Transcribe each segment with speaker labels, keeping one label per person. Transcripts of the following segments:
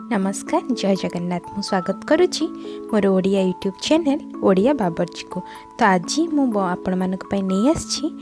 Speaker 1: नमस्कार जय जगन्नाथ मु स्वागत करुच्ची मोर ओडिया यूट्यूब चैनल ओडिया बावर्ची को। तो आज मु आपण मानक पई नहीं आछि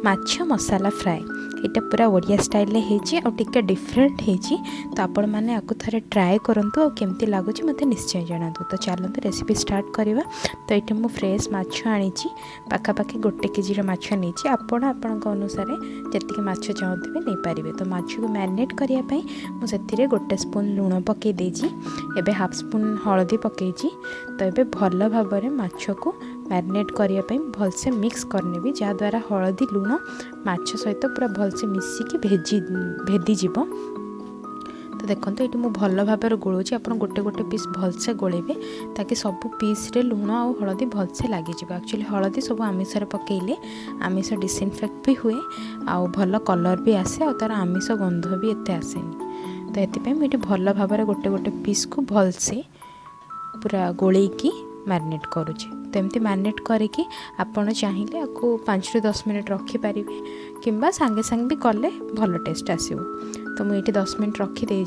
Speaker 1: माछ मसाला फ्राए। एटा पूरा ओडिया स्टाइल रे हेजी और टिके डिफरेंट हेजी। तो आपण माने आकु थरे ट्राए करंतु और केमती लागुची मते निश्चय जणातु। तो चलंतु रेसिपी स्टार्ट करवा। तो एटा मु फ्रेश माछ आनीची पाखा पाखी 1 केजी रो माछ नीची। आपण आपनक अनुसार जतिके माछ चाहुथिबे नै परिबे। तो माछ को मैरिनेट करिया पई मु सेतिरे 1 स्पून लूण पके देजी। एबे हाफ स्पून हळदी पकेजी। तो एबे भल भाबरे माछ को मैरिनेट करिया पई भलसे मिक्स करनेबी जहाँद्वारा हळदी लूण माछ सहित पूरा भलसे मिसिकी भेदी जीवो। तो देखो ये मुझे भल भाव गोलूची। आप गोटे गोटे पीस भलसे गोलेबे ताकि सब पीस रे लूण और हलदी भलसे लगे। एक्चुअली हलदी सब आमिष पकेले आमिष डिसइनफेक्ट भी हुए आ भल कलर भी आसे और तार आमिष गंध भी एते आसेनी। तो ये मुझे भल भाव गोटे गोटे पीस को भलसे पूरा गोलेकी मैरिनेट करुचे। तो एमती मैरिनेट करके आपड़ चाहिए आपको 5 ରୁ 10 मिनट रखिपारे किंबा सांगे सांगे भी कले भल टेस्ट आसो। तो मुझे 10 मिनट रखीदे।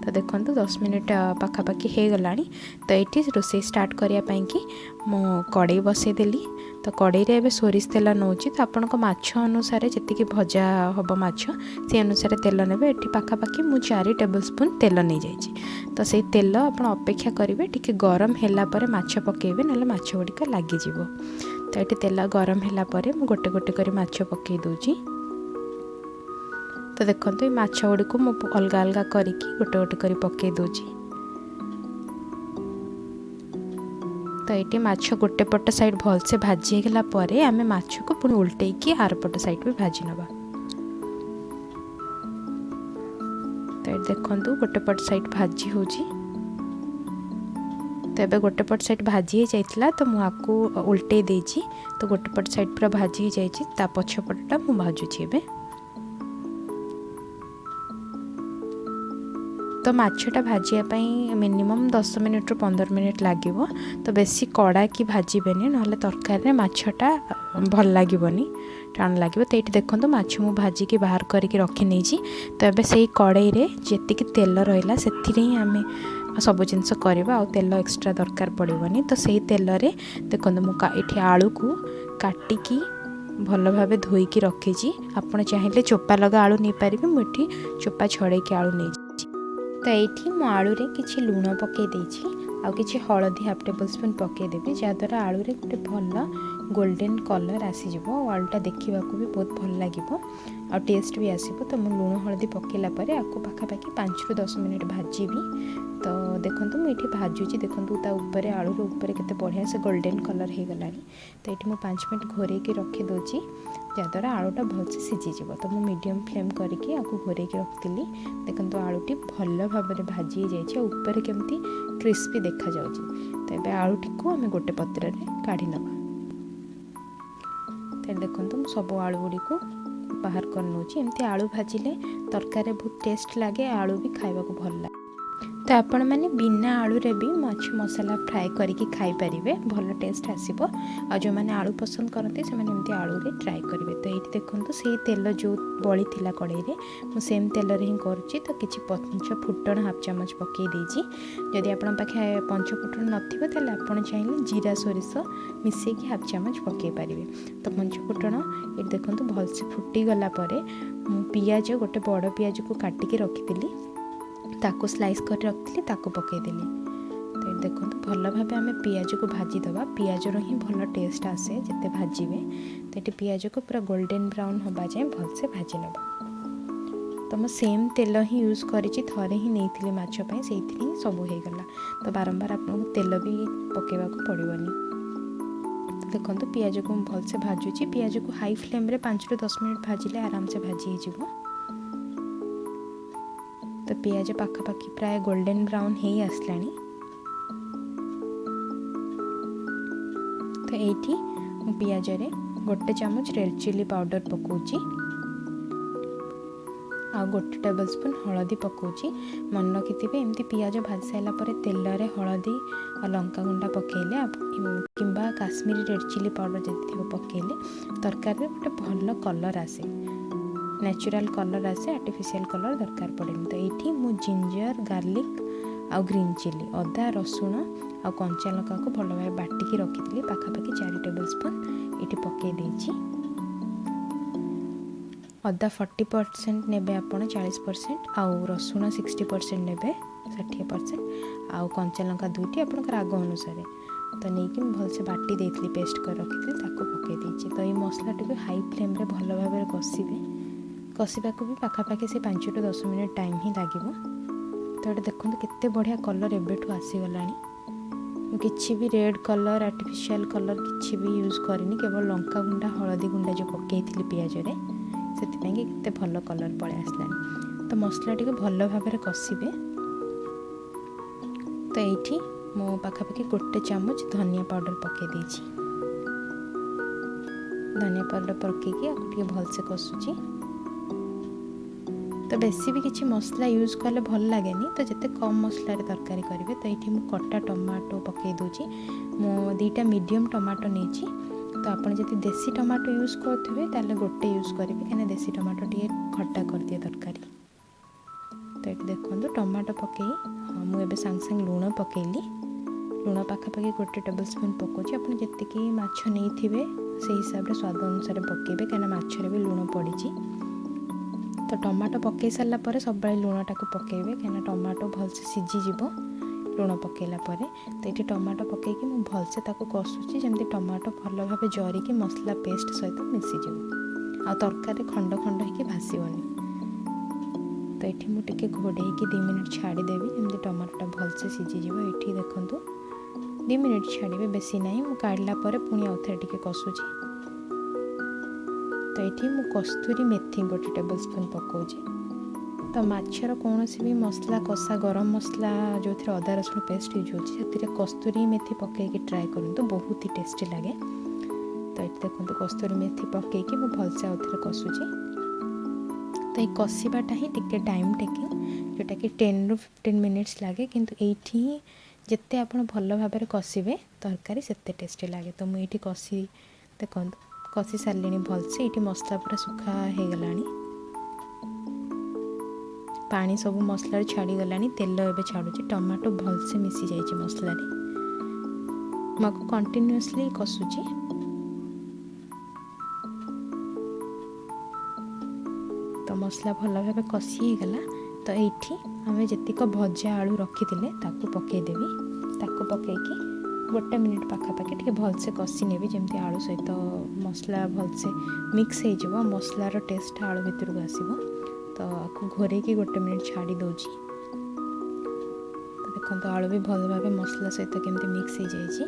Speaker 1: तो देखो 10 मिनट पाखापाखि हो गला। तो ये रोषे स्टार्ट करने कि मु कड़े बसईदेली। तो कड़े रे सोरिष तेल नौची। तो आपण माछ अनुसार जी भजा हम माछ से अनुसार तेल ने। ये पाखापाखि मु 4 टेबल स्पून तेल नहीं जाइए। तो से तेल आप अपेक्षा करेंगे टिके गरम है माछ पकेबे ना माछ गुड़िक लगिज। तो ये तेल गरम है मु गोटे गोटे कर माछ पकई दूची। तो देखो ये माछ गुड़ी मु अलग अलग करके गोटे गोटे कर पकई दूची। तो ये माछ गोटे पट साइड भलसे भाजी गला परे आमे माछ को पुणी उल्टेकी आर पट साइड भी भाजी नवा। तो ये देखो गोटे पट साइड भाजी होजी। तो ये गोटे पट साइड भाजी जाइला। तो मुझे उल्टे देजी। तो गोटे पट साइड पूरा भाजी जा पछपटा मु भाजुची एबे। तो माछटा भाजियापाई मिनिमम 10 मिनट ରୁ 15 मिनट लगे। तो बेसी कड़ा की भाजबेनि ना तरकारी माछटा भल लगे टाण लगे। तो ये देखो माछ मु भाजिकी बाहर करके रखी नहीं। तो ये से कड़ई रे जी तेल रहा से ही आम सब जिनस करवा आ तेल एक्स्ट्रा दरकार पड़ोनी। तो से तेल रे देखो मुझे आलू को काटिकी भल भाव धोईकी रखी। आपड़ चाहिए चोपा लगा आलू नहीं पारे। मुझे चोपा छड़ेकी आलू नहीं। तो ये मो आलू रे किछि लूण पकई देछि आ किछि हळदी हाफ टेबल स्पून पकई देबी जहाँद्वारा आलू रे गोटे भल गोल्डन कलर आसीजिवो। आलूटा देखा भी बहुत भल लगे आ टेस्ट भी आसो। तो मुझे लूण हळदी पकेला परे आपको पाखापाखि 5 ରୁ 10 मिनट भाजीबी। तो देखो मुझे भाजुची। देखो ऊपर आलू ऊपर केते बढ़िया से गोल्डन कलर हो गला। तो ये 5 मिनट घोरेकी रखी दूची जहाँद्वारा आलूटा भलसे सीझीज। तो मुझे मीडियम फ्लेम करके आपको घोरेकी रखी। देखो आलूटी भल भाव में भाजी जाइए ऊपर केमती क्रिस्पी देखा जाउची। तो ये आलूटी को आम गोटे पत्र में काढ़ी नवा। तो देखो सब आलू गुड़ी को बाहर कर नौची। एमती आलू भाजिले तरकारी बहुत टेस्ट लगे आलू भी खाइबा को भल लगे। तो आपण मैंने बिना आलू रे भी माछ मसाला फ्राए करके खाई पारिबे भल टेस्ट आसीबो। आ जो मैंने आलू पसंद करते से मैंने एमती आलू रे ट्राई करेंगे। तो ये देखो से तेल जो बड़ी थिला कड़ई रे मु सेम तेल रे ही करुच्ची। तो किछि पंचफुटण हाफ चामच पकई देजी। जदि आपण पाखे पंचफुटण नथिबो ताले आपण चाहिए जीरा सोरिष मिसेकी हाफ चामच पकई पारिबे। तो पंचफुटण ये देखो भलसे फुटी गला परे मु पियाज गोटे बड़ पियाज को काटिकी रखिदेली। ताको स्लाइस कर रखी ताको पकईदेली। तो ये देखो भल भाव आम पियाज को भाजीदवा। पियाज ही भल टेस्ट आसे जिते भाजबे। तो ये पियाज को पूरा गोल्डन ब्राउन होगा जाए भलसे भाजी नवा। तो मुझे सेम तेल ही यूज करी थरे ही नहीं माछपाई से सब हो गला। तो बारंबार आपको तेल भी पकेवा को पड़ोनी। तो देखो पियाज को भलसे भाजुची। पियाज को हाई फ्लेम रे 5 ରୁ 10 मिनट भाजिले आराम से भाजी हो। तो पियाज पाखापाखि प्राय गोल्डन ब्राउन हो आसलानी। तो ये पियाज रे गोटे चामच रेड चिली पाउडर पकाउची आ गोटे टेबल स्पून हळदी पकाउची। मन रखिथिबे एमती पियाज भाजी साइला परे तेल रे हळदी आ लंका गुंडा पकेले किंबा काश्मीरी रेड चिली पाउडर जदि थिबो पकेले तरकारी गोटे भल कलर आसे नेचुरल कलर आसे आर्टिफिशियल कलर दरकार पड़े। तो ये मु जिंजर गार्लिक आउ ग्रीन चिली अदा रसुण आ कंचा लंका को भल भाव बाटिकी रखी पाखापाखि 4 टेबल स्पून ये पकई देछि। अदा 40% नेबे आपण 40% आउ रसुण 60% नेबे 60% आउ कंचा लंका 2टी आपनकर आग अनुसार तो नहीं कि भलसे बाटी देती पेस्ट कर रखी पकई देछि। तो ये मसलाटी को हाई फ्लेम रे भल भाव में कषिबे कषा को भी पाखापाखि से 5 टू 10 मिनट टाइम ही लगे। तो ये देखो केते बढ़िया कलर एबेठू आसीगला किसी भी रेड कलर आर्टिफिशियल कलर किसी भी यूज करनी केवल लंका गुंडा हलदी गुंडा जो पकई पियाज रे से केते भल कलर पड़े आसलानी। तो मसलाटी को भल भाव में कषिबे। तो ये मो पाखापाखि 1 चामच धनिया पाउडर पकई देछि। धनिया पाउडर पकईकि भलसे कषुची। तो बेसी भी किसी मसला यूज कले भल लगे तो जिते कम मसला तरकारी करेंगे। तो ये मुझे कटा टमाटो पकई दूची मो 2टा मीडियम टमाटो नहीं। तो आपड़ जब देसी टमाटो यूज करेंगे ताले गोटे यूज करेंगे कहीं देसी टमाटो टे खट्टा कर दिए तरकारी। तो ये देखो टमाटो पकई हाँ मुझे सांगे सांगे लुण पकईली लुण पाखापाखि 1 टेबल स्पून पकाउची। आप जी माछ नहीं थे से हिसाब से स्वाद अनुसार पकेबे कहीं माछरे भी लुण पड़ी। तो टमाटो पकई सारा पर सब लुणटा को पकेबे कहीं टमाटो भलसे सीझीज लुण पकईला। तो ये टमाटो पकईकि मुझे भलसे कषुची जमी टमाटो भल भाव जरिकी मसला पेस्ट सहित मिसीज आ तरकारी खंड खंड हो भासबनी। तो ये मुझे घोड़े 2 मिनट छाड़देवी जमी टमाटोटा भलसे सीझीज। ये देखूँ 2 मिनट छाड़े बेसी ना मुझे काढ़ला पुणी आउ थे कषुची। तो ये मु कस्तूरी मेथी 1 टेबल स्पून पकाउची। तो माछर कौन भी मसला कषा गरम मसला जो थी अदा रसुण पेस्ट यूज होती कस्तूरी मेथी पकईकि ट्राए करूँ तो बहुत ही टेस्टी लगे। तो ये देखो कस्तूरी मेथी पकईकि मुझे भलसे आउ थे कषुची। तो ये कषाटा ही टिके टाइम टेकिंग जोटा कि 10 ରୁ 15 मिनिट्स लगे किंतु ये जिते आप भल भाव में कषिबे तरकारी सेते टेस्टी लगे। तो मुझे कषि देखो कषि सारे भलसे ये मसला पूरा सुखा हो गला पानी सब मसला छाड़ी गला तेल एवं छाड़ू टमाटो भलसे मिसी जाइए मसला मुझे कंटिन्यूअसली कषुची। तो मसला भल भाव कषि गला। तो ये आम जीक भजा आलू रखी पकईदेवी पकईकि 1 मिनिट पाखापाखि टे भलसे कषि नेबी जमी आलू सहित मसला भलसे मिक्स हो मसलार टेस्ट आलू भितर को आसो। तो आपको घोरेकी 1 मिनिट छाड़ी दूची। तो देखो आलू भी भल भाव मसला सहित केमती मिक्स हो जाइए।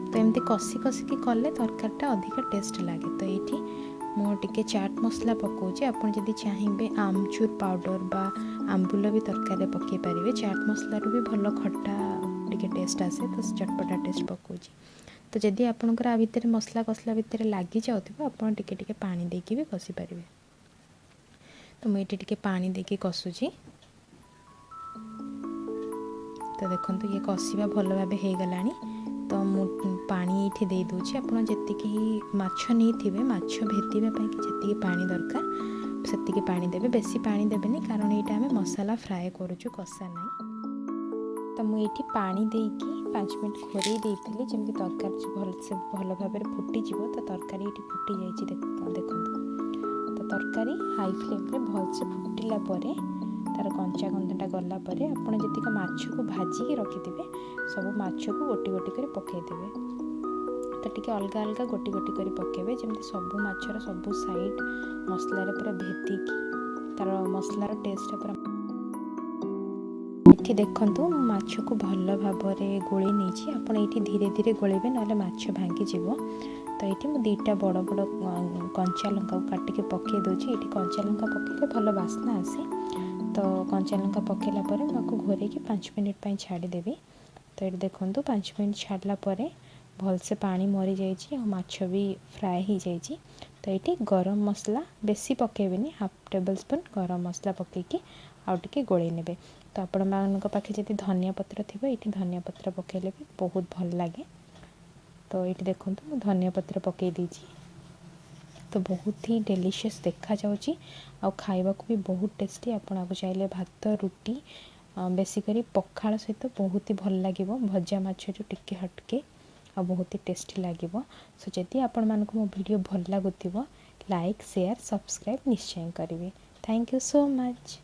Speaker 1: तो एमती कषि कषिकी कले तरकारीटा अधिक टेस्ट लगे। तो ये मुझे चाट मसला पकाउची। आप जब चाहिए आमचूर पाउडर बा आंबुल भी तरकारी पकई पारे चाट मसलार भी भल खट्टा टिके टेस्ट आसे। तो चटपटा टेस्ट पकाउची। तो जदि आपंकर आ भितर मसला कषला भितर लगी जाऊँ आप टिके पानी देकी भी कषि पारे। तो मुझे टिके पानी देकी कषुची। तो देखो ये कषिबा भल भाव हो गला। तो मु पानी ये दे दूची आप जी माछ नहीं थे माछ भेदापी जी पानी दरकार से पानी देवे बेसी पानी देवेनि कारण ये आम मसाला फ्राए करुचु कषा नहीं। तो मुझे पानी देकी 5 मिनट घोरे देती जमी तरकारी भलसे भल भाव में फुटीज। तो तरकारी ये फुटी जाइए देखो। तो तरकारी हाई फ्लेम रे भलसे फुटिला तार कंचा गंधटा गला आपड़ जी माछ को भाजिकी रखिथे सब माछ को गोटी गोटी कर पकईदेवे। तो टी अलग अलग गोटी गोटी कर पकेबे जमी सब माछर सब साइड मसला पूरा भेदिकी तार मसलार टेस्ट पूरा ये देखु माछ को भल भाव में गोली नहीं आप धीरे धीरे गोलेबे ना माछ भांगी जीव। तो ये मुझे 2टा बड़ बड़ कंचा लंका काटिके पकई दूची। ये कंचा लंका पकईले भल बास्ना आसे। तो कंचा लंका पकईला मुझे घोरे 5 मिनट छाड़देवी। तो ये देखो 5 मिनट छाड़ला भलसे पानी मरी जाइए और माछ भी फ्राए हो जाइए। तो ये गरम मसला बेसी पकेबेनी 1/2 टेबल स्पून गरम मसला पकईकि आउ टिके गोले नेबे। तो आपण मानक पाखे जदि धनिया पत्र थी ये धनिया पत्र पकेले भी बहुत भल लगे। तो ये देखो धनिया पत्र पकई देछि तो बहुत ही डेलीशियस देखा जाउची आ खाइबा को भी बहुत टेस्टी। आपण को चाहिले भात रुटी बेसिकली पखाल सहित बहुत ही भल लागिवो भजा माछ जो टिके हटके आ बहुत ही टेस्टी लागिवो। सो जदि आपण मानको मो वीडियो भल लागुथिबो लाइक शेयर सब्सक्राइब निश्चय करिवे। Thank you so much.